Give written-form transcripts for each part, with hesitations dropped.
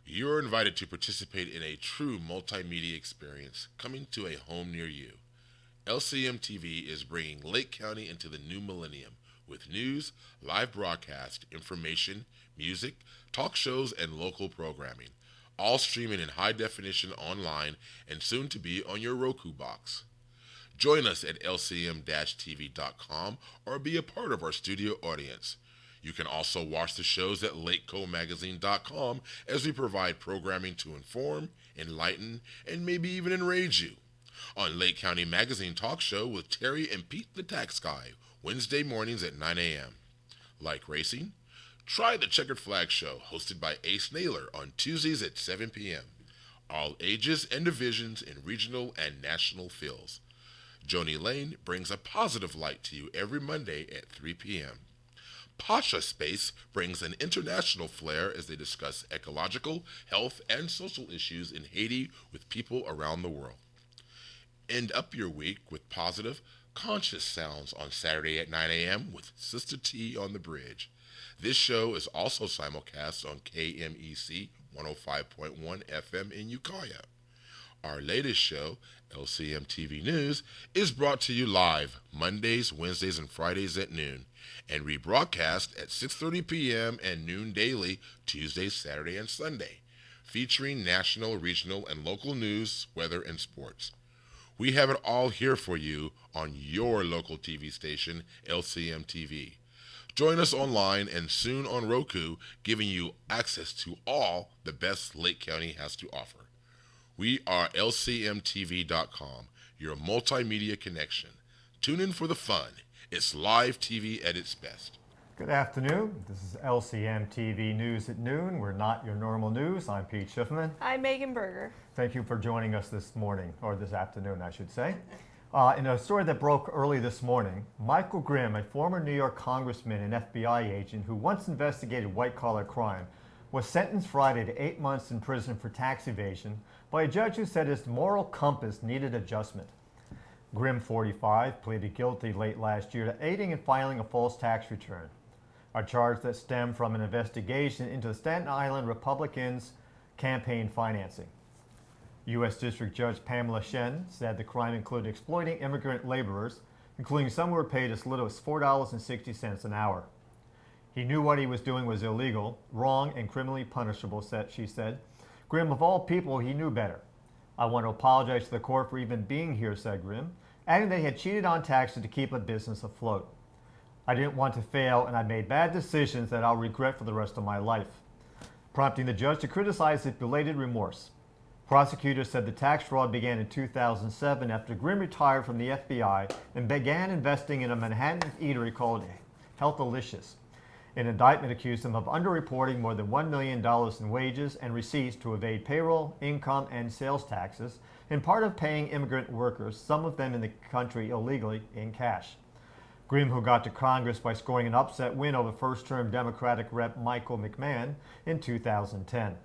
You're invited to participate in a true multimedia experience coming to a home near you. LCM TV is bringing Lake County into the new millennium with news, live broadcast, information, music, talk shows, and local programming, all streaming in high definition online and soon to be on your Roku box. Join us at lcm-tv.com or be a part of our studio audience. You can also watch the shows at lakecomagazine.com as we provide programming to inform, enlighten, and maybe even enrage you. On Lake County Magazine Talk Show with Terry and Pete the Tax Guy, Wednesday mornings at 9 a.m. Like racing? Try the Checkered Flag Show, hosted by Ace Naylor on Tuesdays at 7 p.m. All ages and divisions in regional and national fields. Joni Lane brings a positive light to you every Monday at 3 p.m. Pasha Space brings an international flair as they discuss ecological, health, and social issues in Haiti with people around the world. End up your week with positive, conscious sounds on Saturday at 9 a.m. with Sister T on the Bridge. This show is also simulcast on KMEC 105.1 FM in Ukiah. Our latest show, LCM TV News, is brought to you live Mondays, Wednesdays, and Fridays at noon, and rebroadcast at 6:30 p.m. and noon daily, Tuesday, Saturday, and Sunday, featuring national, regional, and local news, weather, and sports. We have it all here for you on your local TV station, LCM TV. Join us online and soon on Roku, giving you access to all the best Lake County has to offer. We are lcmtv.com, your multimedia connection. Tune in for the fun. It's live TV at its best. Good afternoon. This is LCM TV News at noon. We're not your normal news. I'm Pete Schiffman. I'm Megan Berger. Thank you for joining us this morning, or this afternoon, I should say. In a story that broke early this morning, Michael Grimm, a former New York congressman and FBI agent who once investigated white-collar crime, was sentenced Friday to 8 months in prison for tax evasion by a judge who said his moral compass needed adjustment. Grimm, 45, pleaded guilty late last year to aiding and filing a false tax return, a charge that stemmed from an investigation into the Staten Island Republicans' campaign financing. U.S. District Judge Pamela Shen said the crime included exploiting immigrant laborers, including some who were paid as little as $4.60 an hour. He knew what he was doing was illegal, wrong, and criminally punishable, she said. Grimm, of all people, he knew better. I want to apologize to the court for even being here, said Grimm, adding that he had cheated on taxes to keep a business afloat. I didn't want to fail, and I made bad decisions that I'll regret for the rest of my life, prompting the judge to criticize his belated remorse. Prosecutors said the tax fraud began in 2007 after Grimm retired from the FBI and began investing in a Manhattan eatery called Healthalicious. An indictment accused him of underreporting more than $1 million in wages and receipts to evade payroll, income, and sales taxes, in part of paying immigrant workers, some of them in the country illegally, in cash. Grimm, who got to Congress by scoring an upset win over first-term Democratic Rep. Michael McMahon in 2010.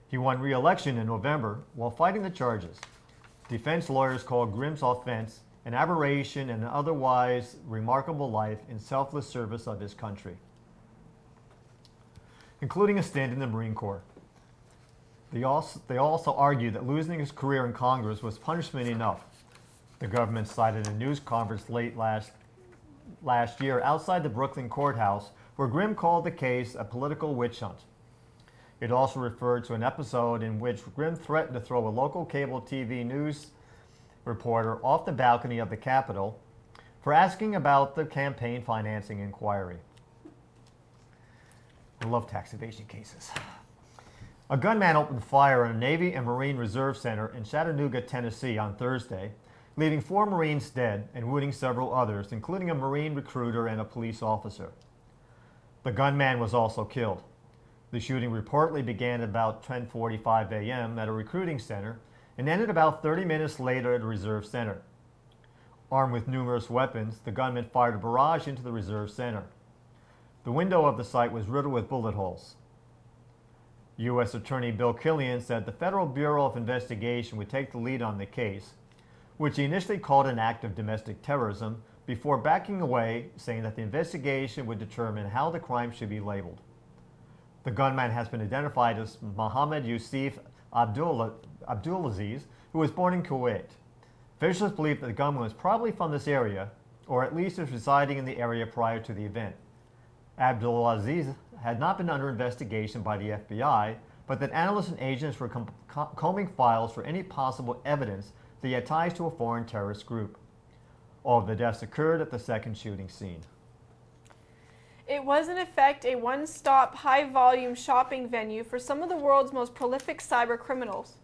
He won re-election in November while fighting the charges. Defense lawyers called Grimm's offense an aberration and an otherwise remarkable life in selfless service of his country, including a stint in the Marine Corps. They also argued that losing his career in Congress was punishment enough. The government cited a news conference late last year outside the Brooklyn courthouse where Grimm called the case a political witch hunt. It also referred to an episode in which Grimm threatened to throw a local cable TV news reporter off the balcony of the Capitol for asking about the campaign financing inquiry. I love tax evasion cases. A gunman opened fire on a Navy and Marine Reserve Center in Chattanooga, Tennessee on Thursday, leaving 4 Marines dead and wounding several others, including a Marine recruiter and a police officer. The gunman was also killed. The shooting reportedly began about 10:45 a.m. at a recruiting center and ended about 30 minutes later at a reserve center. Armed with numerous weapons, the gunman fired a barrage into the reserve center. The window of the site was riddled with bullet holes. U.S. Attorney Bill Killian said the Federal Bureau of Investigation would take the lead on the case, which he initially called an act of domestic terrorism, before backing away, saying that the investigation would determine how the crime should be labeled. The gunman has been identified as Mohammed Yusuf Abdulaziz, who was born in Kuwait. Officials believe that the gunman was probably from this area, or at least was residing in the area prior to the event. Abdulaziz had not been under investigation by the FBI, but that analysts and agents were combing files for any possible evidence that he had ties to a foreign terrorist group. All of the deaths occurred at the second shooting scene. It was in effect a one-stop, high-volume shopping venue for some of the world's most prolific cyber criminals.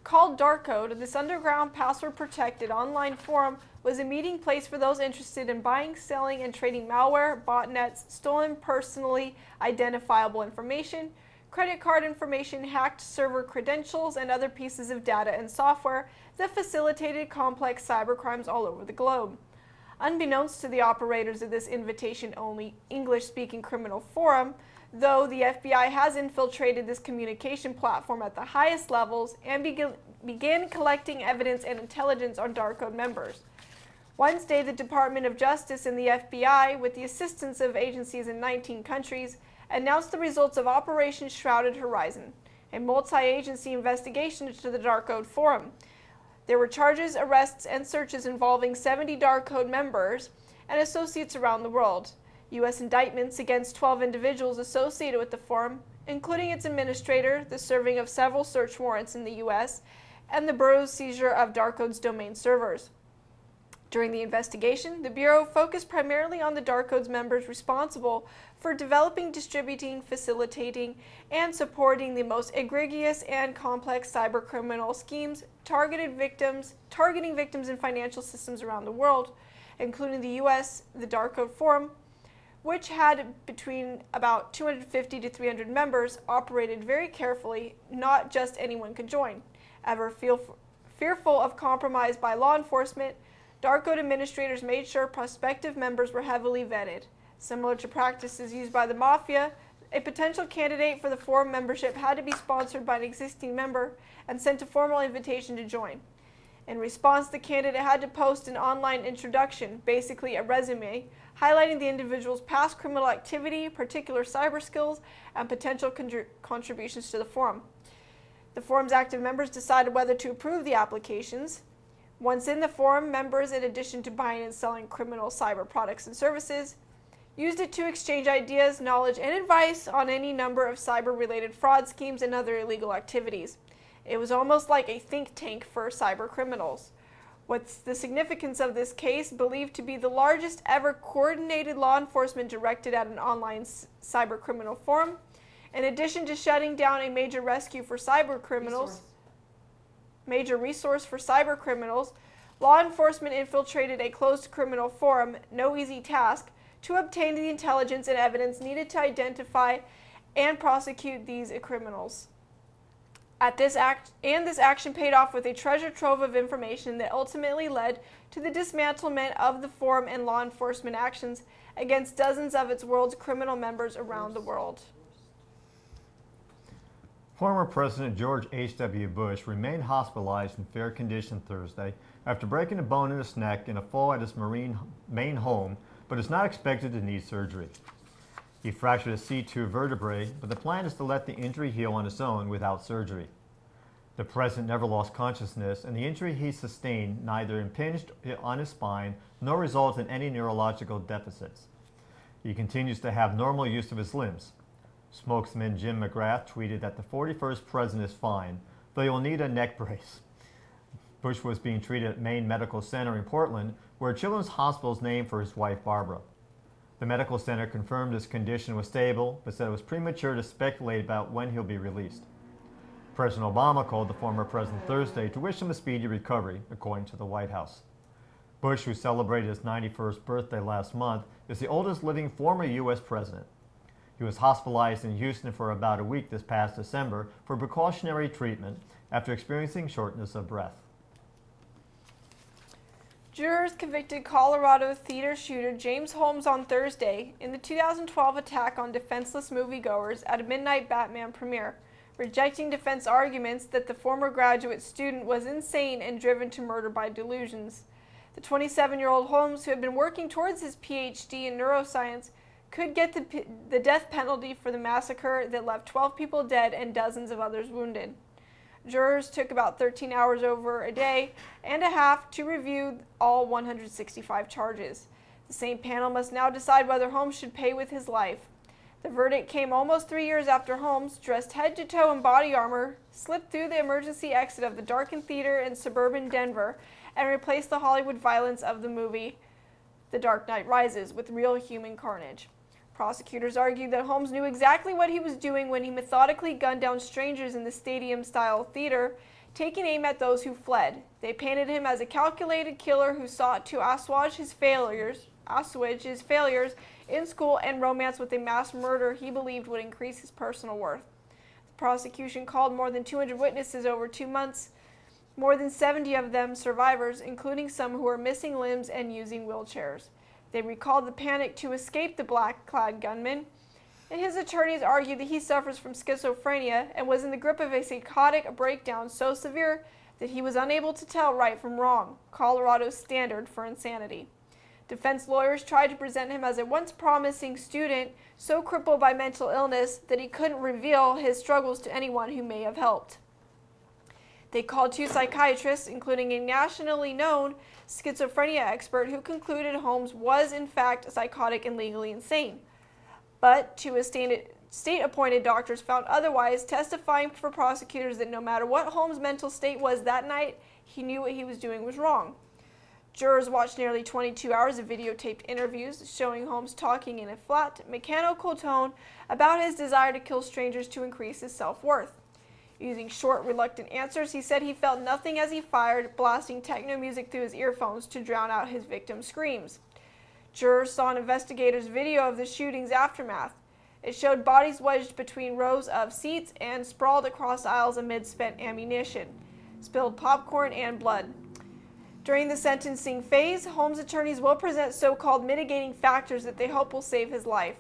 Called Darkcode, this underground, password-protected online forum was a meeting place for those interested in buying, selling, and trading malware, botnets, stolen personally identifiable information, credit card information, hacked server credentials, and other pieces of data and software that facilitated complex cybercrimes all over the globe. Unbeknownst to the operators of this invitation-only English-speaking criminal forum, though, the FBI has infiltrated this communication platform at the highest levels and began collecting evidence and intelligence on Darkcode members. Wednesday, the Department of Justice and the FBI, with the assistance of agencies in 19 countries, announced the results of Operation Shrouded Horizon, a multi-agency investigation into the Darkcode forum. There were charges, arrests, and searches involving 70 Darkcode members and associates around the world. U.S. indictments against 12 individuals associated with the forum, including its administrator, the serving of several search warrants in the U.S., and the Bureau's seizure of Darkcode's domain servers. During the investigation, the Bureau focused primarily on the Darkcode's members responsible for developing, distributing, facilitating, and supporting the most egregious and complex cybercriminal schemes targeting victims in financial systems around the world, including the U.S., the Darkcode Forum, which had between about 250 to 300 members, operated very carefully. Not just anyone could join. Ever fearful of compromise by law enforcement, Darkcode administrators made sure prospective members were heavily vetted. Similar to practices used by the mafia, a potential candidate for the forum membership had to be sponsored by an existing member and sent a formal invitation to join. In response, the candidate had to post an online introduction, basically a resume, highlighting the individual's past criminal activity, particular cyber skills, and potential contributions to the forum. The forum's active members decided whether to approve the applications. Once in the forum, members, in addition to buying and selling criminal cyber products and services, used it to exchange ideas, knowledge, and advice on any number of cyber-related fraud schemes and other illegal activities. It was almost like a think tank for cyber criminals. What's the significance of this case, believed to be the largest ever coordinated law enforcement directed at an online cyber criminal forum? In addition to shutting down a major rescue for cyber criminals, major resource for cyber criminals, law enforcement infiltrated a closed criminal forum, no easy task, to obtain the intelligence and evidence needed to identify and prosecute these criminals. This action paid off with a treasure trove of information that ultimately led to the dismantlement of the forum and law enforcement actions against dozens of its world's criminal members around the world. Former President George H.W. Bush remained hospitalized in fair condition Thursday after breaking a bone in his neck in a fall at his Maine home, but is not expected to need surgery. He fractured a C2 vertebrae, but the plan is to let the injury heal on its own without surgery. The president never lost consciousness, and the injury he sustained neither impinged on his spine nor resulted in any neurological deficits. He continues to have normal use of his limbs. Spokesman Jim McGrath tweeted that the 41st president is fine, though he will need a neck brace. Bush was being treated at Maine Medical Center in Portland, where a children's hospital is named for his wife Barbara. The medical center confirmed his condition was stable, but said it was premature to speculate about when he'll be released. President Obama called the former president Thursday to wish him a speedy recovery, according to the White House. Bush, who celebrated his 91st birthday last month, is the oldest living former U.S. president. He was hospitalized in Houston for about a week this past December for precautionary treatment after experiencing shortness of breath. Jurors convicted Colorado theater shooter James Holmes on Thursday in the 2012 attack on defenseless moviegoers at a midnight Batman premiere, rejecting defense arguments that the former graduate student was insane and driven to murder by delusions. The 27-year-old Holmes, who had been working towards his PhD in neuroscience, could get the death penalty for the massacre that left 12 people dead and dozens of others wounded. Jurors took about 13 hours over a day and a half to review all 165 charges. The same panel must now decide whether Holmes should pay with his life. The verdict came almost 3 years after Holmes, dressed head to toe in body armor, slipped through the emergency exit of the darkened theater in suburban Denver and replaced the Hollywood violence of the movie The Dark Knight Rises with real human carnage. Prosecutors argued that Holmes knew exactly what he was doing when he methodically gunned down strangers in the stadium-style theater, taking aim at those who fled. They painted him as a calculated killer who sought to assuage his failures in school and romance with a mass murder he believed would increase his personal worth. The prosecution called more than 200 witnesses over 2 months, more than 70 of them survivors, including some who were missing limbs and using wheelchairs. They recalled the panic to escape the black-clad gunman, and his attorneys argued that he suffers from schizophrenia and was in the grip of a psychotic breakdown so severe that he was unable to tell right from wrong, Colorado's standard for insanity. Defense lawyers tried to present him as a once promising student, so crippled by mental illness that he couldn't reveal his struggles to anyone who may have helped. They called 2 psychiatrists, including a nationally known schizophrenia expert who concluded Holmes was in fact psychotic and legally insane. But 2 state-appointed doctors found otherwise, testifying for prosecutors that no matter what Holmes' mental state was that night, he knew what he was doing was wrong. Jurors watched nearly 22 hours of videotaped interviews showing Holmes talking in a flat, mechanical tone about his desire to kill strangers to increase his self-worth. Using short, reluctant answers, he said he felt nothing as he fired, blasting techno music through his earphones to drown out his victim's screams. Jurors saw an investigator's video of the shooting's aftermath. It showed bodies wedged between rows of seats and sprawled across aisles amid spent ammunition, spilled popcorn, and blood. During the sentencing phase, Holmes' attorneys will present so-called mitigating factors that they hope will save his life.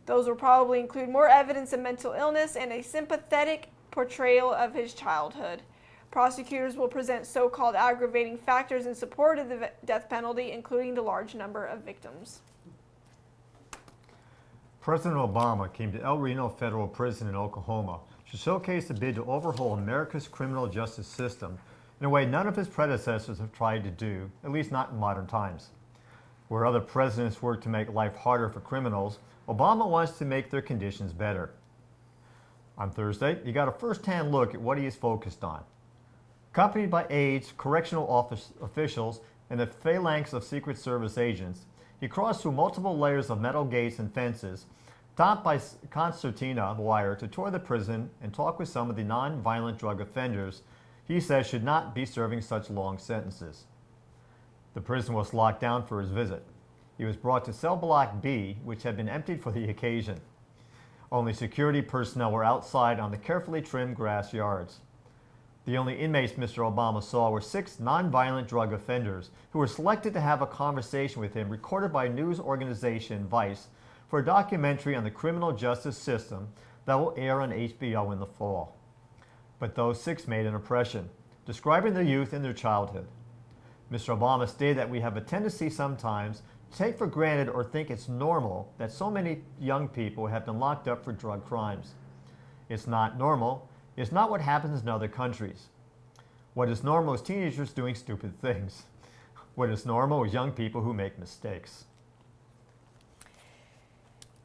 Those will probably include more evidence of mental illness and a sympathetic portrayal of his childhood. Prosecutors will present so-called aggravating factors in support of the death penalty, including the large number of victims. President Obama came to El Reno Federal Prison in Oklahoma to showcase a bid to overhaul America's criminal justice system in a way none of his predecessors have tried to do, at least not in modern times. Where other presidents work to make life harder for criminals, Obama wants to make their conditions better. On Thursday, you got a first-hand look at what he is focused on. Accompanied by aides, correctional office officials, and a phalanx of Secret Service agents, he crossed through multiple layers of metal gates and fences, topped by concertina wire, to tour the prison and talk with some of the non-violent drug offenders he says should not be serving such long sentences. The prison was locked down for his visit. He was brought to cell block B, which had been emptied for the occasion. Only security personnel were outside on the carefully trimmed grass yards. The only inmates Mr. Obama saw were 6 non-violent drug offenders who were selected to have a conversation with him, recorded by news organization Vice for a documentary on the criminal justice system that will air on HBO in the fall. But those 6 made an impression, describing their youth and their childhood. Mr. Obama stated that we have a tendency sometimes to take for granted or think it's normal that so many young people have been locked up for drug crimes. It's not normal. It's not what happens in other countries. What is normal is teenagers doing stupid things. What is normal is young people who make mistakes.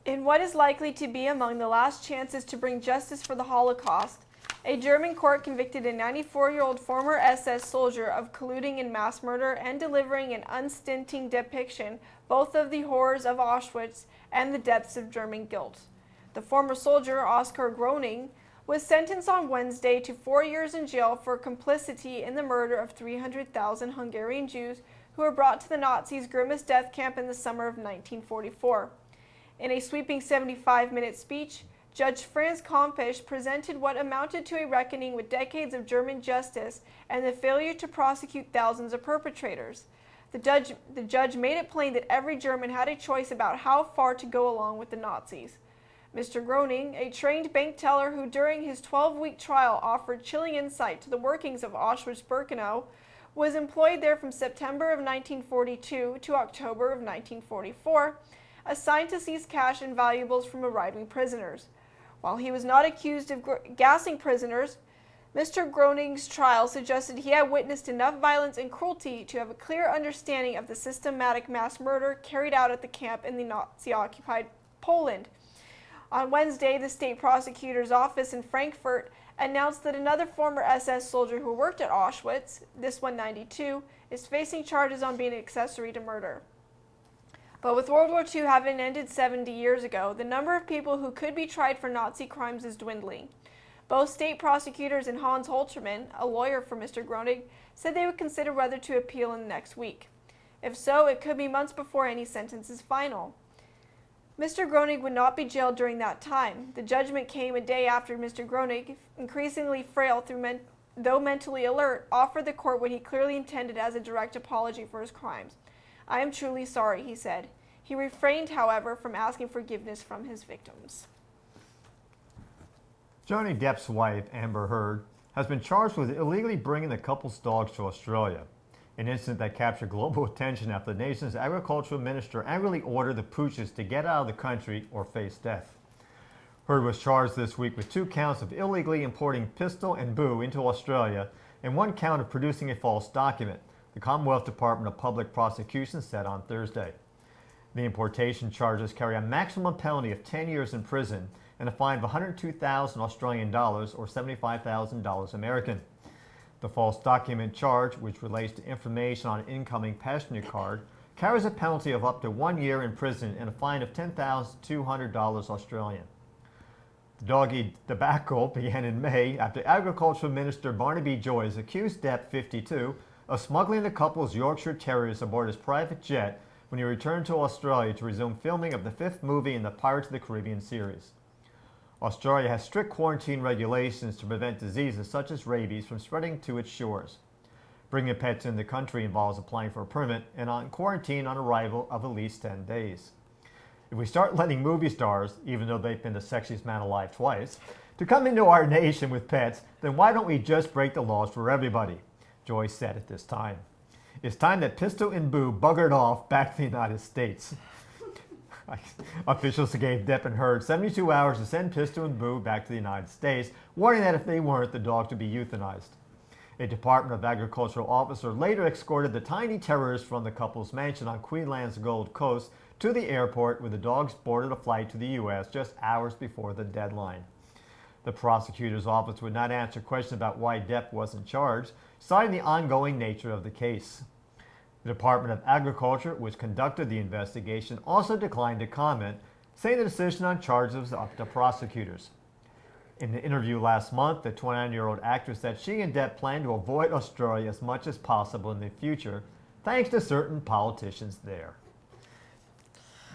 In what is likely to be among the last chances to bring justice for the Holocaust, a German court convicted a 94-year-old former SS soldier of colluding in mass murder and delivering an unstinting depiction both of the horrors of Auschwitz and the depths of German guilt. The former soldier, Oskar Groening, was sentenced on Wednesday to 4 years in jail for complicity in the murder of 300,000 Hungarian Jews who were brought to the Nazis' grimest death camp in the summer of 1944. In a sweeping 75-minute speech, Judge Franz Kompisch presented what amounted to a reckoning with decades of German justice and the failure to prosecute thousands of perpetrators. The judge made it plain that every German had a choice about how far to go along with the Nazis. Mr. Groening, a trained bank teller who during his 12-week trial offered chilling insight to the workings of Auschwitz-Birkenau, was employed there from September of 1942 to October of 1944, assigned to seize cash and valuables from arriving prisoners. While he was not accused of gassing prisoners, Mr. Groning's trial suggested he had witnessed enough violence and cruelty to have a clear understanding of the systematic mass murder carried out at the camp in the Nazi-occupied Poland. On Wednesday, the state prosecutor's office in Frankfurt announced that another former SS soldier who worked at Auschwitz, this one 92, is facing charges on being an accessory to murder. But with World War II having ended 70 years ago, the number of people who could be tried for Nazi crimes is dwindling. Both state prosecutors and Hans Holterman, a lawyer for Mr. Groning, said they would consider whether to appeal in the next week. If so, it could be months before any sentence is final. Mr. Groning would not be jailed during that time. The judgment came a day after Mr. Groning, increasingly frail though mentally alert, offered the court what he clearly intended as a direct apology for his crimes. "I am truly sorry," he said. He refrained, however, from asking forgiveness from his victims. Johnny Depp's wife, Amber Heard, has been charged with illegally bringing the couple's dogs to Australia, an incident that captured global attention after the nation's agricultural minister angrily ordered the pooches to get out of the country or face death. Heard was charged this week with 2 counts of illegally importing Pistol and Boo into Australia and 1 count of producing a false document, the Commonwealth Department of Public Prosecution said on Thursday. The importation charges carry a maximum penalty of 10 years in prison and a fine of 102,000 Australian dollars or $75,000 American. The false document charge, which relates to information on an incoming passenger card, carries a penalty of up to 1 year in prison and a fine of $10,200 Australian. The doggy debacle began in May after Agricultural Minister Barnaby Joyce accused Depp, 52, of smuggling the couple's Yorkshire Terriers aboard his private jet when he returned to Australia to resume filming of the 5th movie in the Pirates of the Caribbean series. Australia has strict quarantine regulations to prevent diseases such as rabies from spreading to its shores. Bringing pets in the country involves applying for a permit and on quarantine on arrival of at least 10 days. If we start letting movie stars, even though they've been the sexiest man alive twice, to come into our nation with pets, then why don't we just break the laws for everybody? Joyce said at this time. It's time that Pistol and Boo buggered off back to the United States. Officials gave Depp and Heard 72 hours to send Pistol and Boo back to the United States, warning that if they weren't, the dogs would be euthanized. A Department of Agricultural officer later escorted the tiny terrors from the couple's mansion on Queensland's Gold Coast to the airport, where the dogs boarded a flight to the U.S. just hours before the deadline. The prosecutor's office would not answer questions about why Depp wasn't charged, citing the ongoing nature of the case. The Department of Agriculture, which conducted the investigation, also declined to comment, saying the decision on charges was up to prosecutors. In an interview last month, the 29-year-old actress said she and Depp plan to avoid Australia as much as possible in the future, thanks to certain politicians there.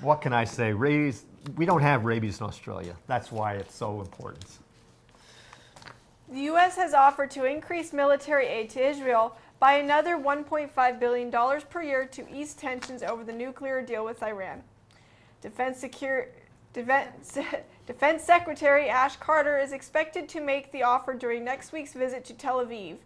What can I say? Rabies, we don't have rabies in Australia. That's why it's so important. The U.S. has offered to increase military aid to Israel by another $1.5 billion per year to ease tensions over the nuclear deal with Iran. Defense Secretary Ash Carter is expected to make the offer during next week's visit to Tel Aviv.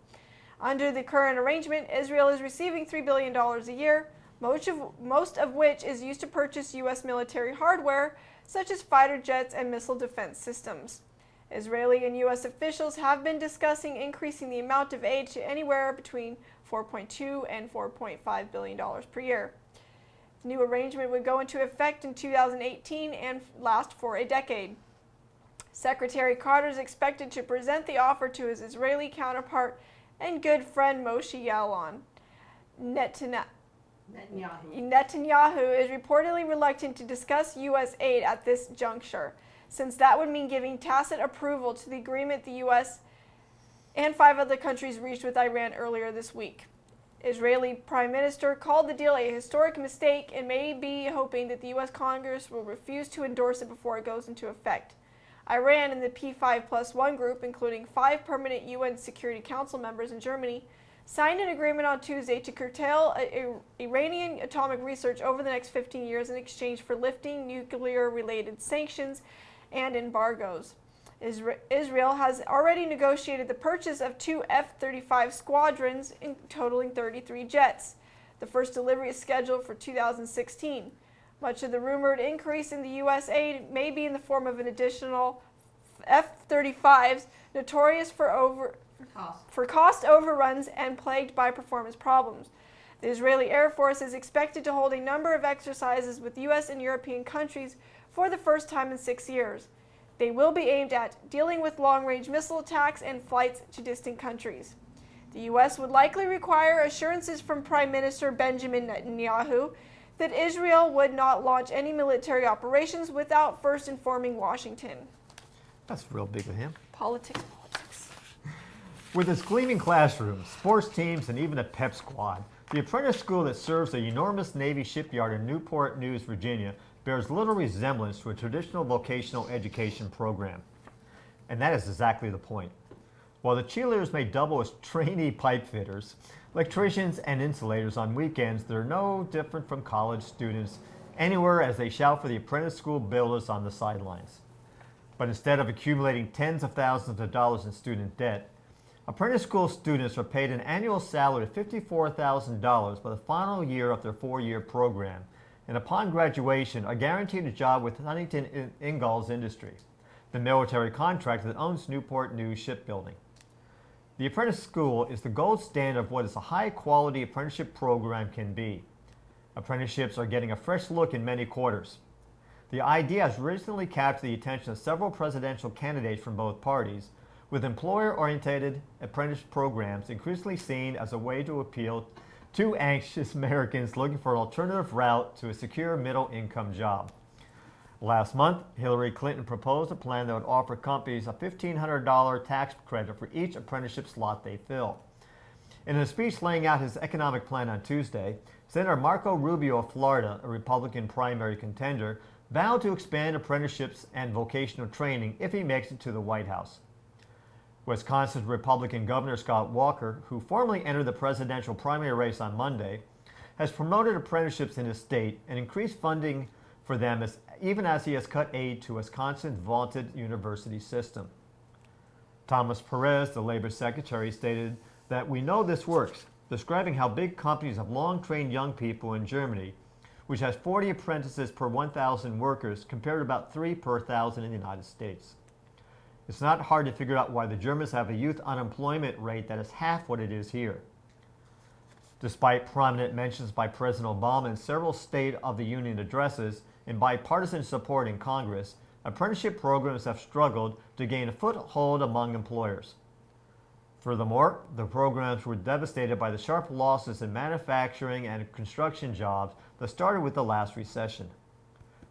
Under the current arrangement, Israel is receiving $3 billion a year, most of which is used to purchase U.S. military hardware, such as fighter jets and missile defense systems. Israeli and U.S. officials have been discussing increasing the amount of aid to anywhere between $4.2 and $4.5 billion per year. The new arrangement would go into effect in 2018 and last for a decade. Secretary Carter is expected to present the offer to his Israeli counterpart and good friend Moshe Yaalon. Netanyahu is reportedly reluctant to discuss U.S. aid at this juncture, since that would mean giving tacit approval to the agreement the U.S. and 5 other countries reached with Iran earlier this week. Israeli Prime Minister called the deal a historic mistake and may be hoping that the U.S. Congress will refuse to endorse it before it goes into effect. Iran and the P5+1 group, including 5 permanent UN Security Council members in Germany, signed an agreement on Tuesday to curtail Iranian atomic research over the next 15 years in exchange for lifting nuclear-related sanctions and embargoes. Israel has already negotiated the purchase of 2 F-35 squadrons, totaling 33 jets. The first delivery is scheduled for 2016. Much of the rumored increase in the U.S. aid may be in the form of an additional F-35s, notorious for cost overruns and plagued by performance problems. The Israeli Air Force is expected to hold a number of exercises with U.S. and European countries for the first time in 6 years. They will be aimed at dealing with long-range missile attacks and flights to distant countries. The U.S. would likely require assurances from Prime Minister Benjamin Netanyahu that Israel would not launch any military operations without first informing Washington. That's real big of him. Politics. With its gleaming classrooms, sports teams, and even a pep squad, the apprentice school that serves the enormous Navy shipyard in Newport News, Virginia, bears little resemblance to a traditional vocational education program. And that is exactly the point. While the cheerleaders may double as trainee pipe fitters, electricians, and insulators on weekends, they're no different from college students anywhere as they shout for the apprentice school builders on the sidelines. But instead of accumulating tens of thousands of dollars in student debt, apprentice school students are paid an annual salary of $54,000 by the final year of their 4-year program, and upon graduation are guaranteed a job with Huntington Ingalls Industries, the military contractor that owns Newport News Shipbuilding. The apprentice school is the gold standard of what is a high-quality apprenticeship program can be. Apprenticeships are getting a fresh look in many quarters. The idea has recently captured the attention of several presidential candidates from both parties, with employer-oriented apprentice programs increasingly seen as a way to appeal to anxious Americans looking for an alternative route to a secure middle-income job. Last month, Hillary Clinton proposed a plan that would offer companies a $1,500 tax credit for each apprenticeship slot they fill. In a speech laying out his economic plan on Tuesday, Senator Marco Rubio of Florida, a Republican primary contender, vowed to expand apprenticeships and vocational training if he makes it to the White House. Wisconsin's Republican Governor Scott Walker, who formally entered the presidential primary race on Monday, has promoted apprenticeships in his state and increased funding for them even as he has cut aid to Wisconsin's vaunted university system. Thomas Perez, the labor secretary, stated that we know this works, describing how big companies have long trained young people in Germany, which has 40 apprentices per 1,000 workers compared to about 3 per 1,000 in the United States. It's not hard to figure out why the Germans have a youth unemployment rate that is half what it is here. Despite prominent mentions by President Obama in several State of the Union addresses and bipartisan support in Congress, apprenticeship programs have struggled to gain a foothold among employers. Furthermore, the programs were devastated by the sharp losses in manufacturing and construction jobs that started with the last recession.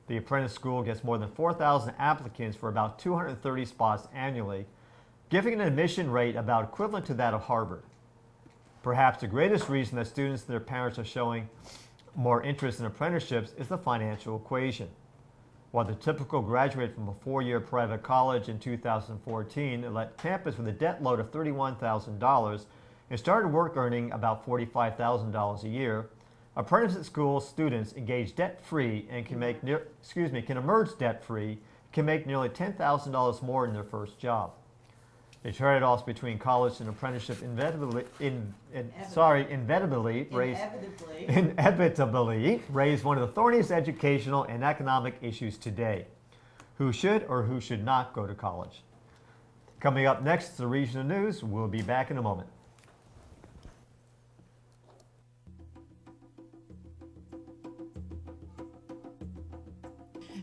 The apprentice school gets more than 4,000 applicants for about 230 spots annually, giving an admission rate about equivalent to that of Harvard. Perhaps the greatest reason that students and their parents are showing more interest in apprenticeships is the financial equation. While the typical graduate from a 4-year private college in 2014 left campus with a debt load of $31,000 and started work earning about $45,000 a year, apprentice school students engage debt-free and can emerge debt-free, can make nearly $10,000 more in their first job. The trade-offs between college and apprenticeship inevitably raise one of the thorniest educational and economic issues today: who should or who should not go to college. Coming up next is the regional news. We'll be back in a moment.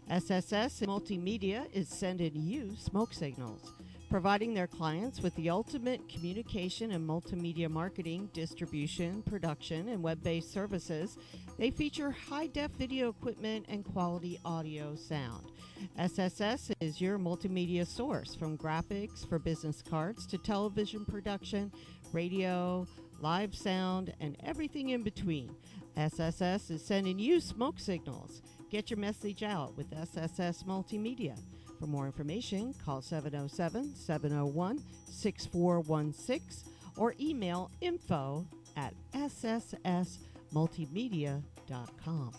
SSS Multimedia is sending you smoke signals, providing their clients with the ultimate communication and multimedia marketing, distribution, production, and web-based services. They feature high-def video equipment and quality audio sound. SSS is your multimedia source, from graphics for business cards to television production, radio, live sound, and everything in between. SSS is sending you smoke signals. Get your message out with SSS Multimedia. For more information, call 707-701-6416 or email info@sssmultimedia.com.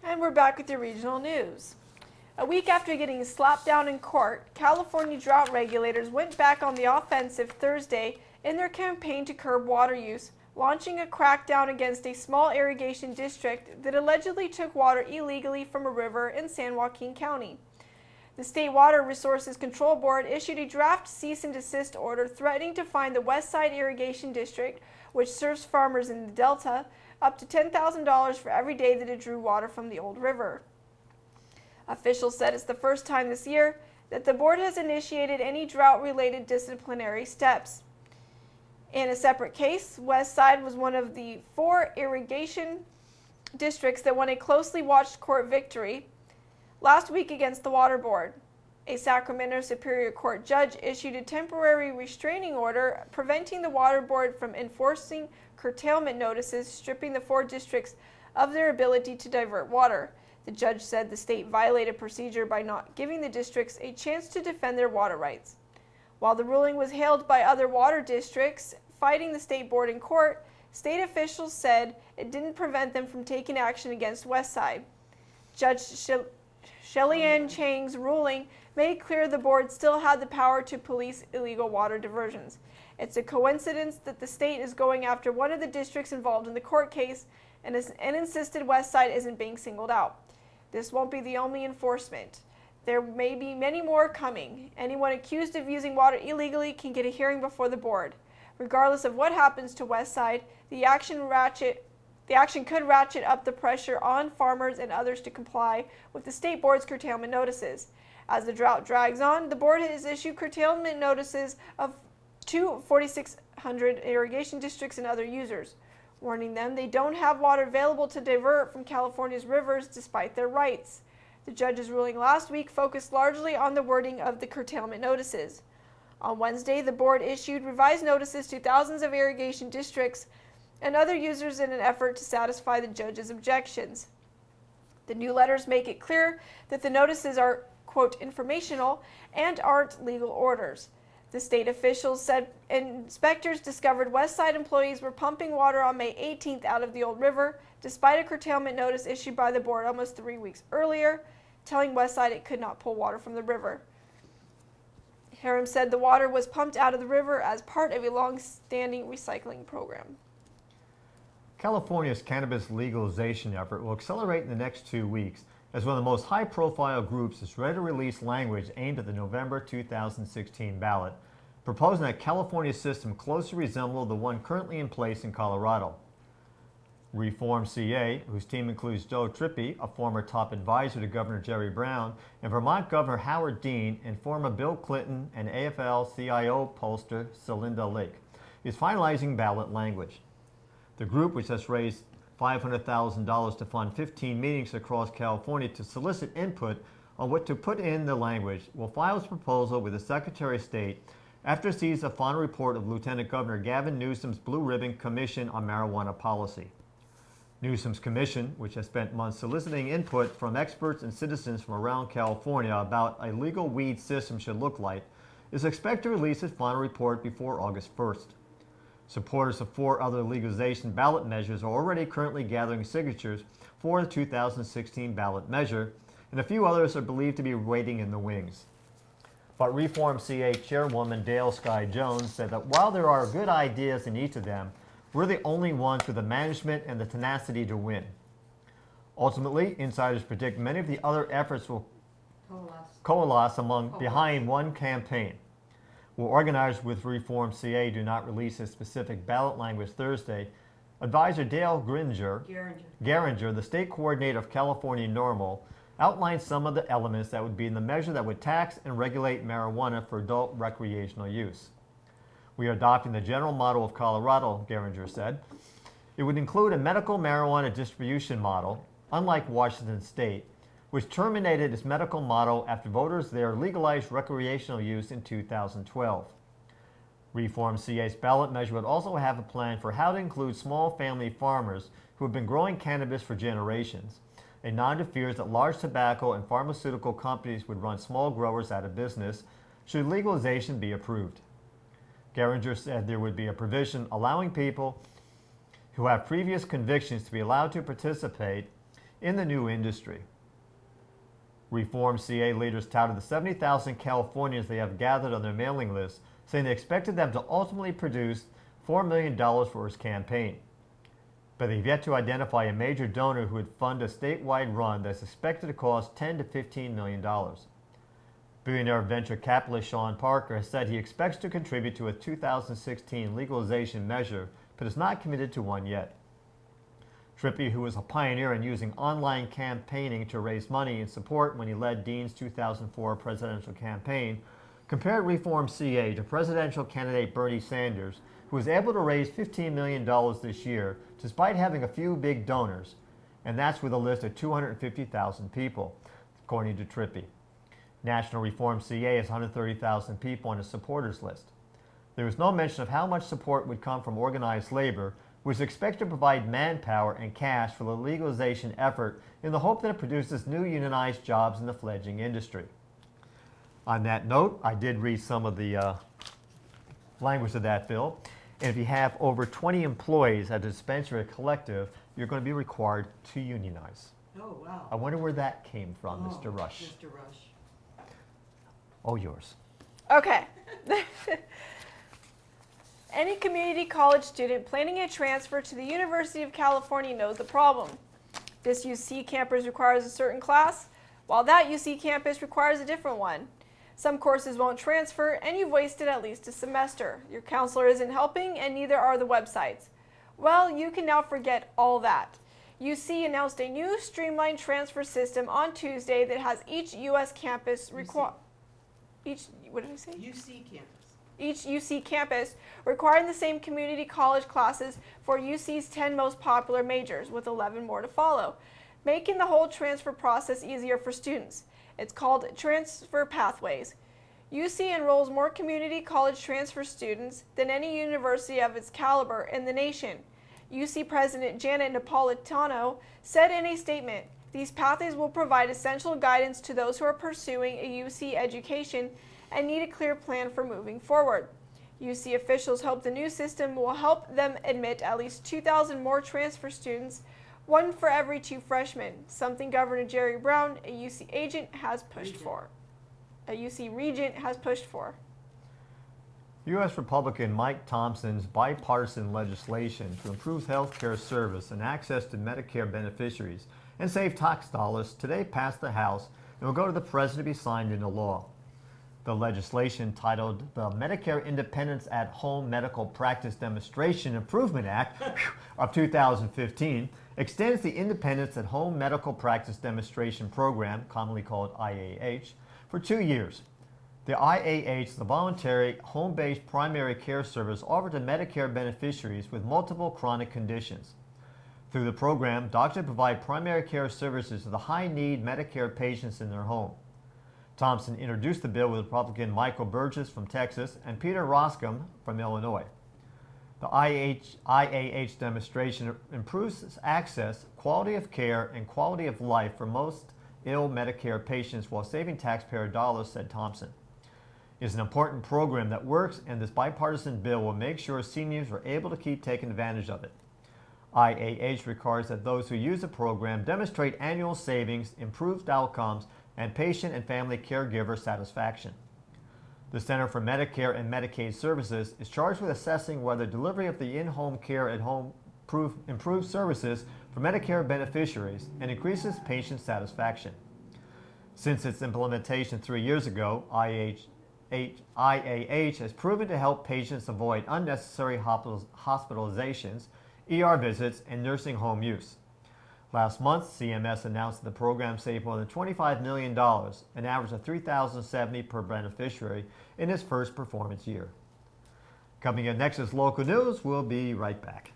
And we're back with your regional news. A week after getting slapped down in court, California drought regulators went back on the offensive Thursday in their campaign to curb water use, launching a crackdown against a small irrigation district that allegedly took water illegally from a river in San Joaquin County. The State Water Resources Control Board issued a draft cease and desist order threatening to fine the Westside Irrigation District, which serves farmers in the Delta, up to $10,000 for every day that it drew water from the old river. Officials said it's the first time this year that the board has initiated any drought-related disciplinary steps. In a separate case, Westside was one of the 4 irrigation districts that won a closely watched court victory last week against the Water Board. A Sacramento Superior Court judge issued a temporary restraining order preventing the Water Board from enforcing curtailment notices, stripping the 4 districts of their ability to divert water. The judge said the state violated procedure by not giving the districts a chance to defend their water rights. While the ruling was hailed by other water districts fighting the state board in court, state officials said it didn't prevent them from taking action against Westside. Judge Shelley-Ann Chang's ruling made clear the board still had the power to police illegal water diversions. It's a coincidence that the state is going after one of the districts involved in the court case and insisted Westside isn't being singled out. This won't be the only enforcement. There may be many more coming. Anyone accused of using water illegally can get a hearing before the board. Regardless of what happens to Westside, the action could ratchet up the pressure on farmers and others to comply with the state board's curtailment notices. As the drought drags on, the board has issued curtailment notices to 4,600 irrigation districts and other users, warning them they don't have water available to divert from California's rivers despite their rights. The judge's ruling last week focused largely on the wording of the curtailment notices. On Wednesday, the board issued revised notices to thousands of irrigation districts and other users in an effort to satisfy the judge's objections. The new letters make it clear that the notices are, quote, informational and aren't legal orders. The state officials said inspectors discovered Westside employees were pumping water on May 18th out of the old river, despite a curtailment notice issued by the board almost 3 weeks earlier, telling Westside it could not pull water from the river. Harum said the water was pumped out of the river as part of a long-standing recycling program. California's cannabis legalization effort will accelerate in the next 2 weeks as one of the most high-profile groups is ready to release language aimed at the November 2016 ballot, proposing that California's system closely resemble the one currently in place in Colorado. Reform CA, whose team includes Joe Trippi, a former top advisor to Governor Jerry Brown, and Vermont Governor Howard Dean, and former Bill Clinton and AFL-CIO pollster Celinda Lake, is finalizing ballot language. The group, which has raised $500,000 to fund 15 meetings across California to solicit input on what to put in the language, will file its proposal with the Secretary of State after it sees the final report of Lieutenant Governor Gavin Newsom's Blue Ribbon Commission on Marijuana Policy. Newsom's commission, which has spent months soliciting input from experts and citizens from around California about a legal weed system should look like, is expected to release its final report before August 1st. Supporters of 4 other legalization ballot measures are already currently gathering signatures for the 2016 ballot measure, and a few others are believed to be waiting in the wings. But Reform CA Chairwoman Dale Sky Jones said that while there are good ideas in each of them, we're the only ones with the management and the tenacity to win. Ultimately, insiders predict many of the other efforts will coalesce behind one campaign. While organizers with Reform CA do not release a specific ballot language Thursday, advisor Dale Geringer, the state coordinator of California NORML, outlined some of the elements that would be in the measure that would tax and regulate marijuana for adult recreational use. We are adopting the general model of Colorado, Geringer said. It would include a medical marijuana distribution model, unlike Washington State, which terminated its medical model after voters there legalized recreational use in 2012. Reform CA's ballot measure would also have a plan for how to include small family farmers who have been growing cannabis for generations, a nod to fears that large tobacco and pharmaceutical companies would run small growers out of business should legalization be approved. Geringer said there would be a provision allowing people who have previous convictions to be allowed to participate in the new industry. Reform CA leaders touted the 70,000 Californians they have gathered on their mailing list, saying they expected them to ultimately produce $4 million for his campaign. But they've yet to identify a major donor who would fund a statewide run that's expected to cost $10 to $15 million. Billionaire venture capitalist Sean Parker has said he expects to contribute to a 2016 legalization measure, but is not committed to one yet. Trippi, who was a pioneer in using online campaigning to raise money and support when he led Dean's 2004 presidential campaign, compared Reform CA to presidential candidate Bernie Sanders, who was able to raise $15 million this year despite having a few big donors, and that's with a list of 250,000 people, according to Trippi. National Reform CA has 130,000 people on its supporters list. There was no mention of how much support would come from organized labor, which is expected to provide manpower and cash for the legalization effort in the hope that it produces new unionized jobs in the fledgling industry. On that note, I did read some of the language of that bill. And if you have over 20 employees at a dispensary or collective, you're going to be required to unionize. Oh, wow. I wonder where that came from, Mr. Rush. Mr. Rush. Oh, yours. Okay. Any community college student planning a transfer to the University of California knows the problem. This UC campus requires a certain class, while that UC campus requires a different one. Some courses won't transfer, and you've wasted at least a semester. Your counselor isn't helping, and neither are the websites. Well, you can now forget all that. UC announced a new streamlined transfer system on Tuesday that has each U.S. campus require what did I say? UC campus. Each UC campus requiring the same community college classes for UC's 10 most popular majors, with 11 more to follow, making the whole transfer process easier for students. It's called Transfer Pathways. UC enrolls more community college transfer students than any university of its caliber in the nation. UC President Janet Napolitano said in a statement, "These pathways will provide essential guidance to those who are pursuing a UC education and need a clear plan for moving forward." UC officials hope the new system will help them admit at least 2,000 more transfer students, one for every 2 freshmen, something Governor Jerry Brown, a UC agent, has pushed for. A UC regent has pushed for. U.S. Republican Mike Thompson's bipartisan legislation to improve health care service and access to Medicare beneficiaries and save tax dollars today passed the House and will go to the President to be signed into law. The legislation, titled the Medicare Independence at Home Medical Practice Demonstration Improvement Act of 2015, extends the Independence at Home Medical Practice Demonstration Program, commonly called IAH, for 2 years. The IAH is the voluntary home-based primary care service offered to Medicare beneficiaries with multiple chronic conditions. Through the program, doctors provide primary care services to the high-need Medicare patients in their home. Thompson introduced the bill with Republican Michael Burgess from Texas and Peter Roskam from Illinois. The IAH demonstration improves access, quality of care, and quality of life for most ill Medicare patients while saving taxpayer dollars, said Thompson. It is an important program that works, and this bipartisan bill will make sure seniors are able to keep taking advantage of it. IAH requires that those who use the program demonstrate annual savings, improved outcomes, and patient and family caregiver satisfaction. The Center for Medicare and Medicaid Services is charged with assessing whether delivery of the in-home care at home improves services for Medicare beneficiaries and increases patient satisfaction. Since its implementation 3 years ago, IAH has proven to help patients avoid unnecessary hospitalizations, ER visits, and nursing home use. Last month, CMS announced that the program saved more than $25 million, an average of $3,070 per beneficiary, in its first performance year. Coming in next is local news. We'll be right back.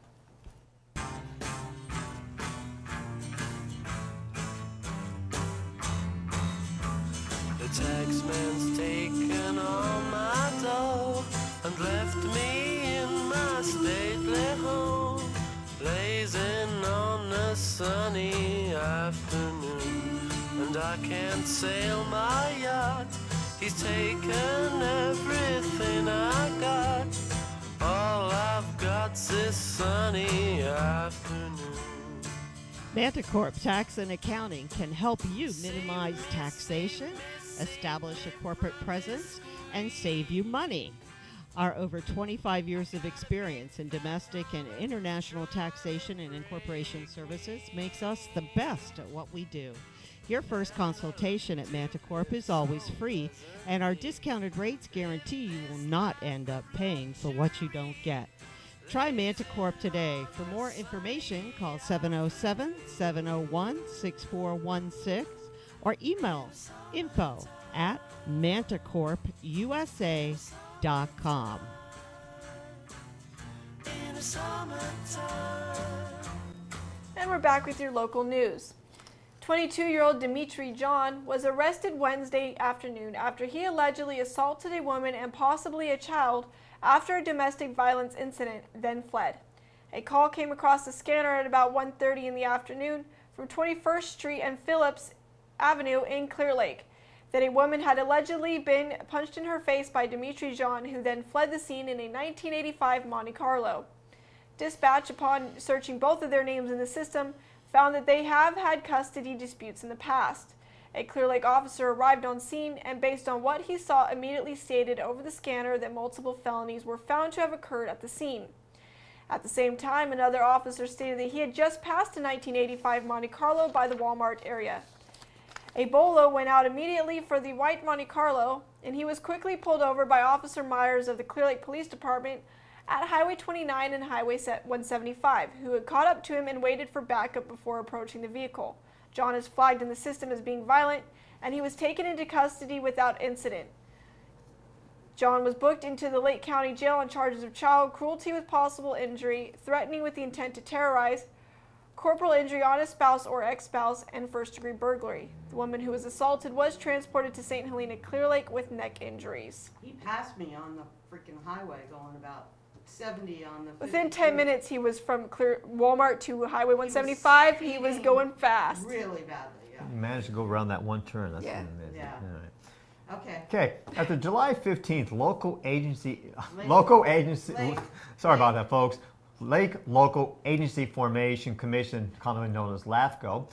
The taxman's taken all my dough and left me in my stately home, blazing on a sunny afternoon. And I can't sail my yacht, he's taken everything I got. All I've got's this sunny afternoon. Manticorp Tax and Accounting can help you minimize taxation, establish a corporate presence, and save you money. Our over 25 years of experience in domestic and international taxation and incorporation services makes us the best at what we do. Your first consultation at Manticorp is always free, and our discounted rates guarantee you will not end up paying for what you don't get. Try Manticorp today. For more information, call 707-701-6416 or email info@manticorpusa.com. And we're back with your local news. 22-year-old Dimitri John was arrested Wednesday afternoon after he allegedly assaulted a woman and possibly a child after a domestic violence incident, then fled. A call came across the scanner at about 1:30 in the afternoon from 21st Street and Phillips Avenue in Clear Lake that a woman had allegedly been punched in her face by Dimitri John, who then fled the scene in a 1985 Monte Carlo. Dispatch, upon searching both of their names in the system, found that they have had custody disputes in the past. A Clear Lake officer arrived on scene and, based on what he saw, immediately stated over the scanner that multiple felonies were found to have occurred at the scene. At the same time, another officer stated that he had just passed a 1985 Monte Carlo by the Walmart area. A bolo went out immediately for the white Monte Carlo, and he was quickly pulled over by Officer Myers of the Clear Lake Police Department at Highway 29 and Highway 175, who had caught up to him and waited for backup before approaching the vehicle. John is flagged in the system as being violent, and he was taken into custody without incident. John was booked into the Lake County Jail on charges of child cruelty with possible injury, threatening with the intent to terrorize, corporal injury on a spouse or ex-spouse, and first-degree burglary. The woman who was assaulted was transported to St. Helena Clear Lake with neck injuries. He passed me on the freaking highway going about 70 on the Within 10 52. minutes, he was from Walmart to Highway 175. He was going fast. Really badly, yeah. You managed to go around that one turn. That's Yeah. amazing. Yeah. All right. Okay. Okay, at the July 15th local agency, Lake. sorry about that, folks. Lake Local Agency Formation Commission, commonly known as LAFCO,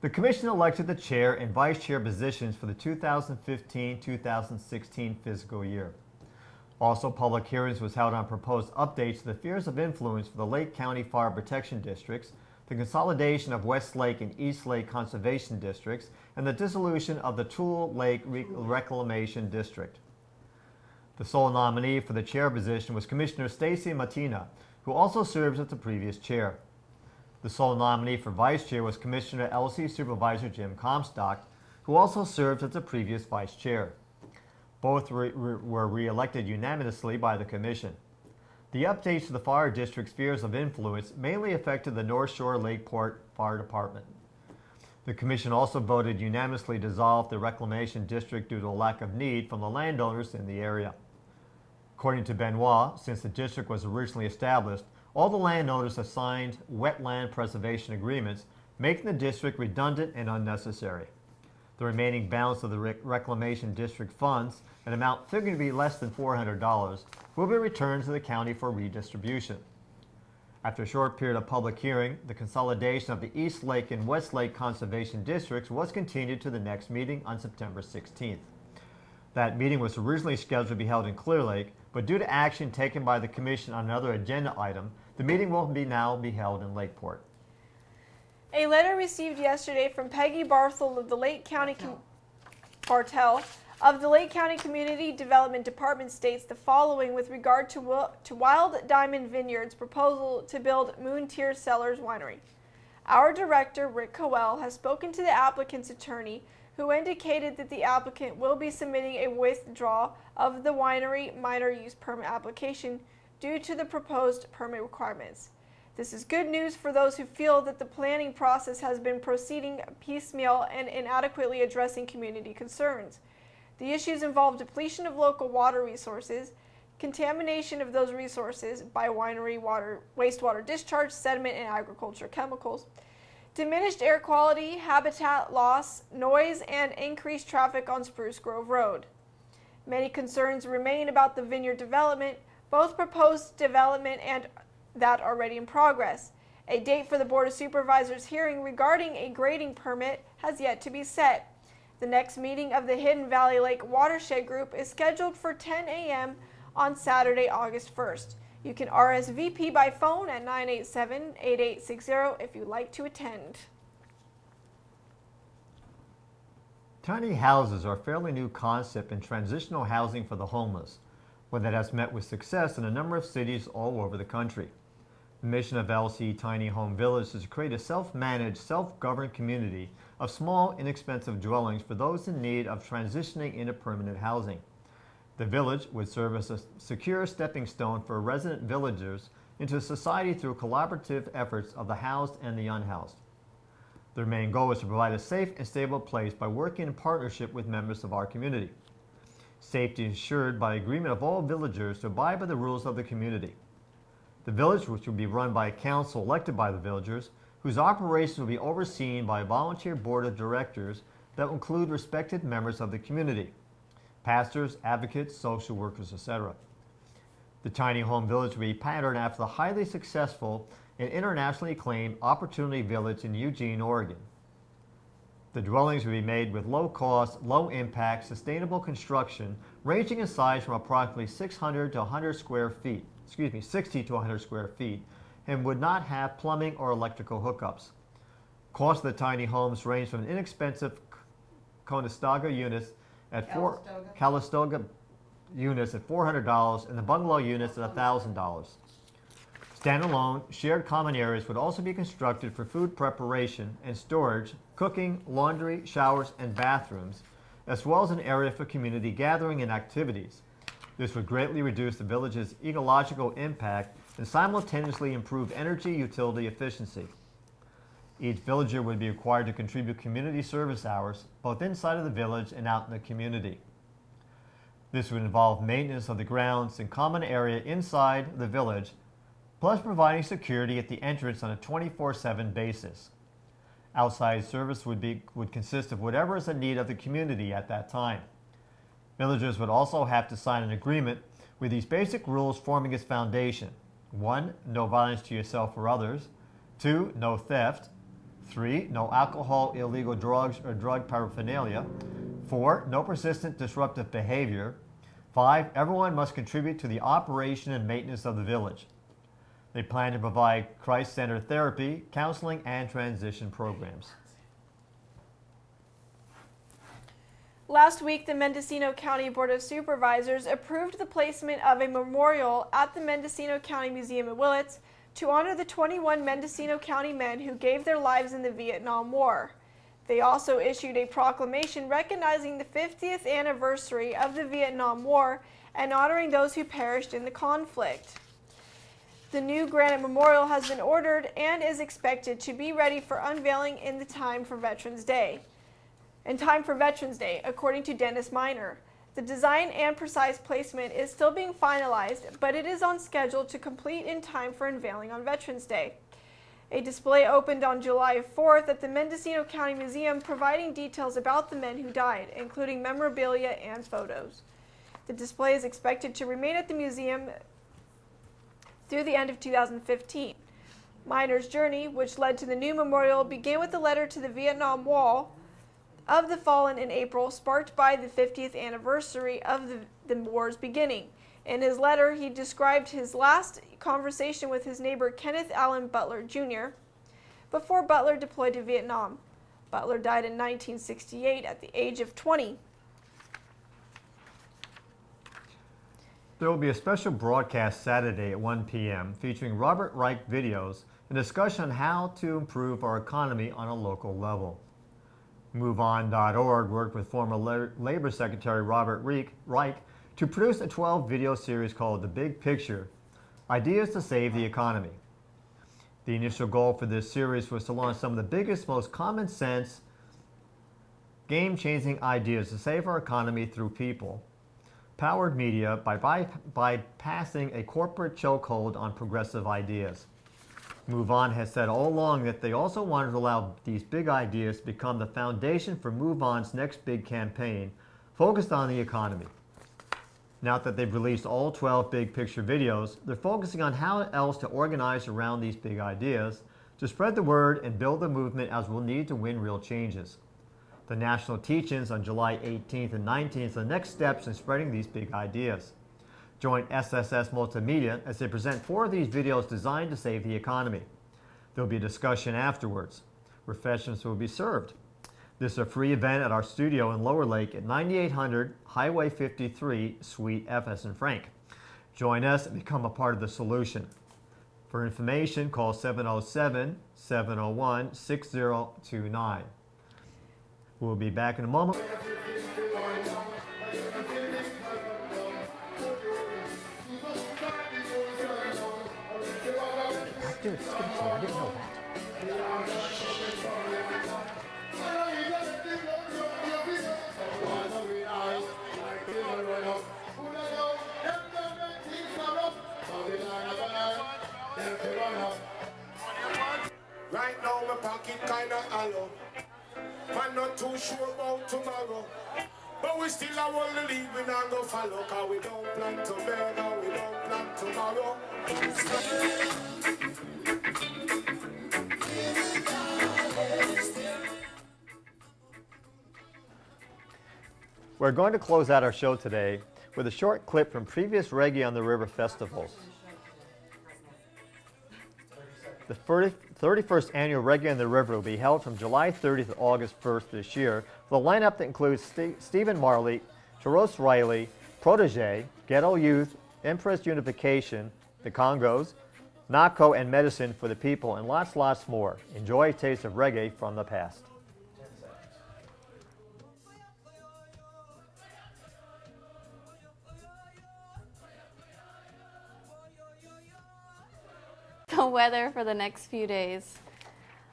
the commission elected the chair and vice chair positions for the 2015-2016 fiscal year. Also, public hearings was held on proposed updates to the spheres of influence for the Lake County Fire Protection Districts, the consolidation of West Lake and East Lake Conservation Districts, and the dissolution of the Toole Lake Reclamation District. The sole nominee for the chair position was Commissioner Stacy Matina, who also serves as the previous chair. The sole nominee for vice chair was Commissioner LC Supervisor Jim Comstock, who also served as the previous vice chair. Both were re-elected unanimously by the commission. The updates to the fire district spheres of influence mainly affected the North Shore Lakeport Fire Department. The commission also voted unanimously to dissolve the reclamation district due to a lack of need from the landowners in the area. According to Benoit, since the district was originally established, all the landowners have signed wetland preservation agreements, making the district redundant and unnecessary. The remaining balance of the reclamation district funds, an amount figured to be less than $400, will be returned to the county for redistribution. After a short period of public hearing, the consolidation of the East Lake and West Lake Conservation Districts was continued to the next meeting on September 16th. That meeting was originally scheduled to be held in Clear Lake, but due to action taken by the commission on another agenda item, the meeting will now be held in Lakeport. A letter received yesterday from Peggy Barthel of the Lake County Bartel of the Lake County Community Development Department states the following with regard to Wild Diamond Vineyard's proposal to build Moon Tier Cellars Winery. Our director, Rick Coel, has spoken to the applicant's attorney, who indicated that the applicant will be submitting a withdrawal of the winery minor use permit application due to the proposed permit requirements. This is good news for those who feel that the planning process has been proceeding piecemeal and inadequately addressing community concerns. The issues involve depletion of local water resources, contamination of those resources by winery water, wastewater discharge, sediment, and agriculture chemicals, diminished air quality, habitat loss, noise, and increased traffic on Spruce Grove Road. Many concerns remain about the vineyard development, both proposed development and that already in progress. A date for the Board of Supervisors hearing regarding a grading permit has yet to be set. The next meeting of the Hidden Valley Lake Watershed Group is scheduled for 10 a.m. on Saturday, August 1st. You can RSVP by phone at 987-8860 if you'd like to attend. Tiny houses are a fairly new concept in transitional housing for the homeless, one that has met with success in a number of cities all over the country. The mission of LC Tiny Home Village is to create a self-managed, self-governed community of small, inexpensive dwellings for those in need of transitioning into permanent housing. The village would serve as a secure stepping stone for resident villagers into society through collaborative efforts of the housed and the unhoused. Their main goal is to provide a safe and stable place by working in partnership with members of our community. Safety is ensured by agreement of all villagers to abide by the rules of the community. The village, which will be run by a council elected by the villagers, whose operations will be overseen by a volunteer board of directors that will include respected members of the community, pastors, advocates, social workers, etc. The Tiny Home Village will be patterned after the highly successful and internationally acclaimed Opportunity Village in Eugene, Oregon. The dwellings will be made with low-cost, low-impact, sustainable construction ranging in size from approximately 60 to 100 square feet, and would not have plumbing or electrical hookups. Cost of the tiny homes range from an inexpensive Conestoga units at Calistoga units at $400 and the bungalow units at $1,000. Standalone, shared common areas would also be constructed for food preparation and storage, cooking, laundry, showers, and bathrooms, as well as an area for community gathering and activities. This would greatly reduce the village's ecological impact and simultaneously improve energy utility efficiency. Each villager would be required to contribute community service hours, both inside of the village and out in the community. This would involve maintenance of the grounds and common area inside the village, plus providing security at the entrance on a 24/7 basis. Outside service would consist of whatever is in need of the community at that time. Villagers would also have to sign an agreement with these basic rules forming its foundation. 1. No violence to yourself or others. 2. No theft. 3. No alcohol, illegal drugs, or drug paraphernalia. 4. No persistent disruptive behavior. 5. Everyone must contribute to the operation and maintenance of the village. They plan to provide Christ-centered therapy, counseling, and transition programs. Last week, the Mendocino County Board of Supervisors approved the placement of a memorial at the Mendocino County Museum in Willits to honor the 21 Mendocino County men who gave their lives in the Vietnam War. They also issued a proclamation recognizing the 50th anniversary of the Vietnam War and honoring those who perished in the conflict. The new granite memorial has been ordered and is expected to be ready for unveiling in time for Veterans Day, according to Dennis Miner. The design and precise placement is still being finalized, but it is on schedule to complete in time for unveiling on Veterans Day. A display opened on July 4th at the Mendocino County Museum providing details about the men who died, including memorabilia and photos. The display is expected to remain at the museum through the end of 2015. Miner's journey, which led to the new memorial, began with a letter to the Vietnam Wall of the fallen in April, sparked by the 50th anniversary of the war's beginning. In his letter, he described his last conversation with his neighbor Kenneth Allen Butler Jr. before Butler deployed to Vietnam. Butler died in 1968 at the age of 20. There will be a special broadcast Saturday at 1 p.m. featuring Robert Reich videos and discussion on how to improve our economy on a local level. MoveOn.org worked with former Labor Secretary Robert Reich to produce a 12-video series called The Big Picture, Ideas to Save the Economy. The initial goal for this series was to launch some of the biggest, most common sense, game-changing ideas to save our economy through people, powered media by bypassing a corporate chokehold on progressive ideas. MoveOn has said all along that they also wanted to allow these big ideas to become the foundation for MoveOn's next big campaign focused on the economy. Now that they've released all 12 big picture videos, they're focusing on how else to organize around these big ideas to spread the word and build a movement as we'll need to win real changes. The national teach-ins on July 18th and 19th are the next steps in spreading these big ideas. Join SSS Multimedia as they present 4 of these videos designed to save the economy. There will be a discussion afterwards. Refreshments will be served. This is a free event at our studio in Lower Lake at 9800 Highway 53, Suite F.S. and Frank. Join us and become a part of the solution. For information, call 707-701-6029. We'll be back in a moment. Dude, it's good to see you. I didn't know that. Right now my pocket kinda hollow. Man not too sure about tomorrow. But we still a want to lead, we not go follow. Cause we don't plan to murder, we don't plan tomorrow. We're going to close out our show today with a short clip from previous Reggae on the River festivals. The 31st annual Reggae on the River will be held from July 30th to August 1st this year, with a lineup that includes Stephen Marley, Tarrus Riley, Protege, Ghetto Youth, Empress Unification, the Congos, Nako and Medicine for the People, and lots more. Enjoy a taste of reggae from the past. The weather for the next few days.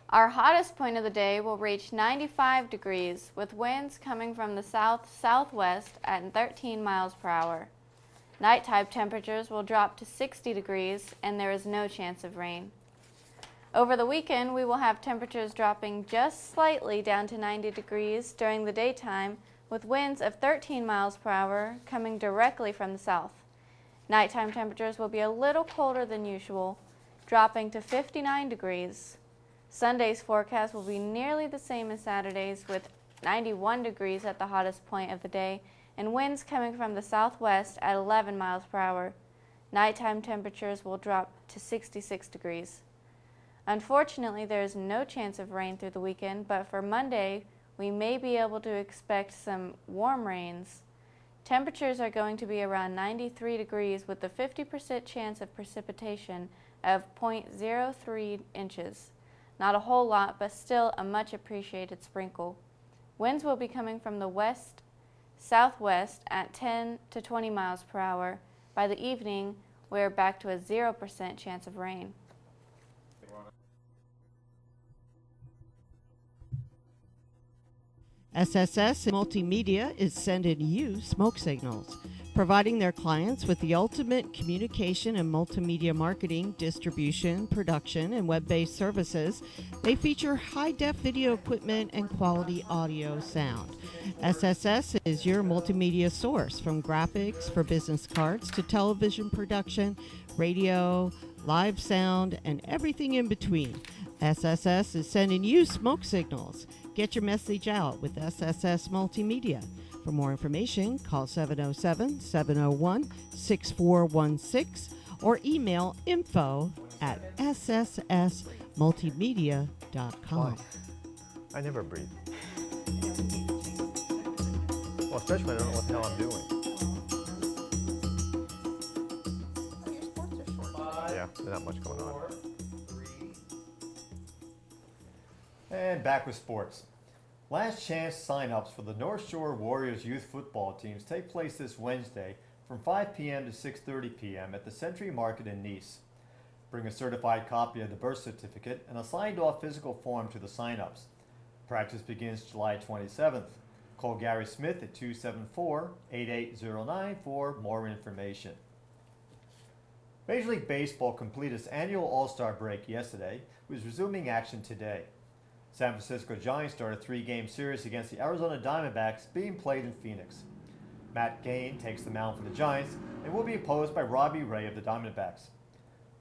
Our hottest point of the day will reach 95 degrees with winds coming from the south-southwest at 13 miles per hour. Nighttime temperatures will drop to 60 degrees and there is no chance of rain. Over the weekend, we will have temperatures dropping just slightly down to 90 degrees during the daytime with winds of 13 miles per hour coming directly from the south. Nighttime temperatures will be a little colder than usual, dropping to 59 degrees. Sunday's forecast will be nearly the same as Saturday's with 91 degrees at the hottest point of the day and winds coming from the southwest at 11 miles per hour. Nighttime temperatures will drop to 66 degrees. Unfortunately, there is no chance of rain through the weekend, but for Monday, we may be able to expect some warm rains. Temperatures are going to be around 93 degrees with a 50% chance of precipitation of 0.03 inches. Not a whole lot, but still a much appreciated sprinkle. Winds will be coming from the west-southwest at 10 to 20 miles per hour. By the evening, we're back to a 0% chance of rain. SSS Multimedia is sending you smoke signals, providing their clients with the ultimate communication and multimedia marketing, distribution, production, and web-based services. They feature high-def video equipment and quality audio sound. SSS is your multimedia source, from graphics for business cards to television production, radio, live sound, and everything in between. SSS is sending you smoke signals. Get your message out with SSS Multimedia. For more information, call 707-701-6416 or email info@sssmultimedia.com. I never breathe. Well, especially when I don't know what the hell I'm doing. Yeah, there's not much going on. And back with sports. Last chance sign-ups for the North Shore Warriors youth football teams take place this Wednesday from 5 p.m. to 6:30 p.m. at the Century Market in Nice. Bring a certified copy of the birth certificate and a signed-off physical form to the sign-ups. Practice begins July 27th. Call Gary Smith at 274-8809 for more information. Major League Baseball completed its annual All-Star break yesterday, with resuming action today. San Francisco Giants start a 3-game series against the Arizona Diamondbacks being played in Phoenix. Matt Cain takes the mound for the Giants and will be opposed by Robbie Ray of the Diamondbacks.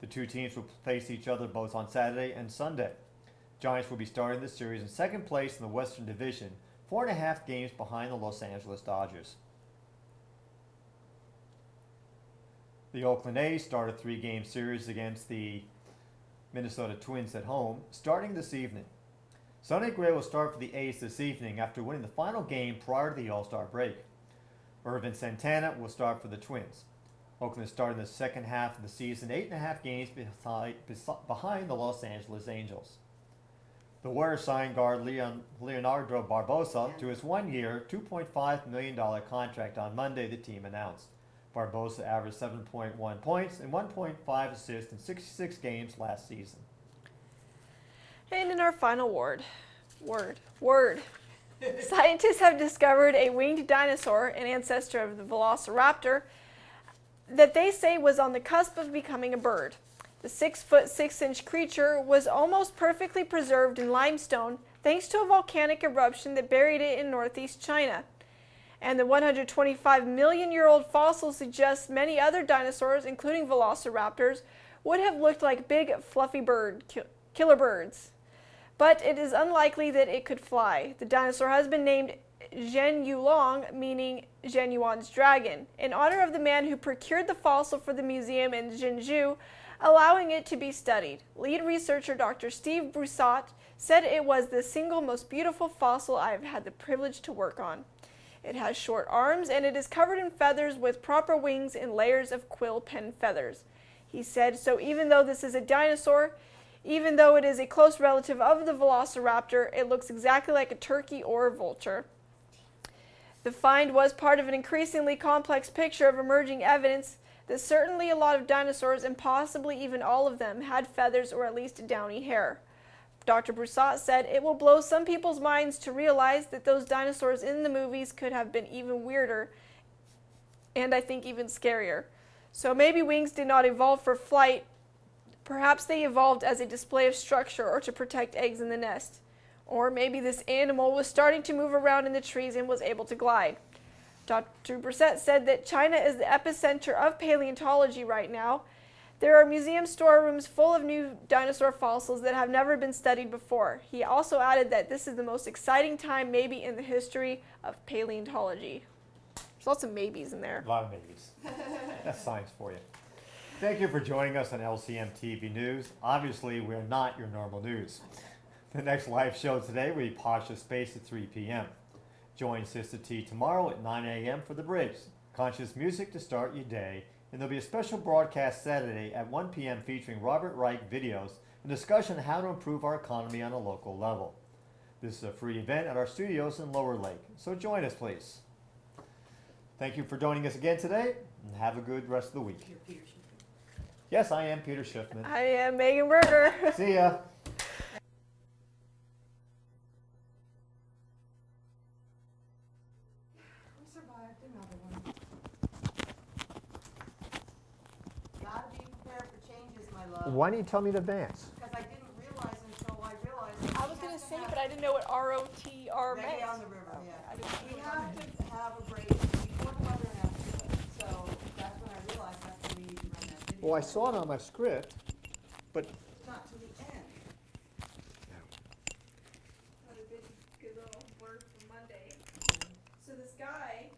The two teams will face each other both on Saturday and Sunday. Giants will be starting the series in second place in the Western Division, 4.5 games behind the Los Angeles Dodgers. The Oakland A's start a 3-game series against the Minnesota Twins at home, starting this evening. Sonny Gray will start for the A's this evening after winning the final game prior to the All-Star break. Irvin Santana will start for the Twins. Oakland is starting the second half of the season 8.5 games behind the Los Angeles Angels. The Warriors signed guard Leonardo Barbosa to his 1-year, $2.5 million contract on Monday, the team announced. Barbosa averaged 7.1 points and 1.5 assists in 66 games last season. And in our final word. Scientists have discovered a winged dinosaur, an ancestor of the velociraptor, that they say was on the cusp of becoming a bird. The 6-foot 6-inch creature was almost perfectly preserved in limestone thanks to a volcanic eruption that buried it in northeast China. And the 125-million-year-old fossil suggests many other dinosaurs, including velociraptors, would have looked like big, fluffy killer birds. But it is unlikely that it could fly. The dinosaur has been named Zhen Yulong, meaning Zhen Yuan's dragon, in honor of the man who procured the fossil for the museum in Zhengzhou, allowing it to be studied. Lead researcher Dr. Steve Broussat said it was the single most beautiful fossil I have had the privilege to work on. It has short arms and it is covered in feathers with proper wings and layers of quill pen feathers. He said, so even though this is a dinosaur, even though it is a close relative of the velociraptor, it looks exactly like a turkey or a vulture. The find was part of an increasingly complex picture of emerging evidence that certainly a lot of dinosaurs, and possibly even all of them, had feathers or at least downy hair. Dr. Broussat said it will blow some people's minds to realize that those dinosaurs in the movies could have been even weirder, and I think even scarier. So maybe wings did not evolve for flight. Perhaps they evolved as a display of structure or to protect eggs in the nest. Or maybe this animal was starting to move around in the trees and was able to glide. Dr. Broussat said that China is the epicenter of paleontology right now. There are museum storerooms full of new dinosaur fossils that have never been studied before. He also added that this is the most exciting time maybe in the history of paleontology. There's lots of maybes in there. A lot of maybes. That's science for you. Thank you for joining us on LCM TV News. Obviously, we're not your normal news. The next live show today will be Pasha Space at 3 p.m. Join Sister T tomorrow at 9 a.m. for The Bridge, conscious music to start your day. And there'll be a special broadcast Saturday at 1 p.m. featuring Robert Reich videos and discussion on how to improve our economy on a local level. This is a free event at our studios in Lower Lake, so join us, please. Thank you for joining us again today, and have a good rest of the week. You're Peter Schiffman. Yes, I am Peter Schiffman. I am Megan Berger. See ya. We survived another one. Gotta be prepared for changes, my love. Why didn't you tell me in advance? Because I didn't realize until I realized. I was going to say, but I didn't know what ROTR meant. Ready on the river, yeah. I didn't We know have to have a break before the weather and after it. So that's when I realized that's when we need to run that video. Well, I saw it on my script, but Not to the end. Another good little word for Monday. So this guy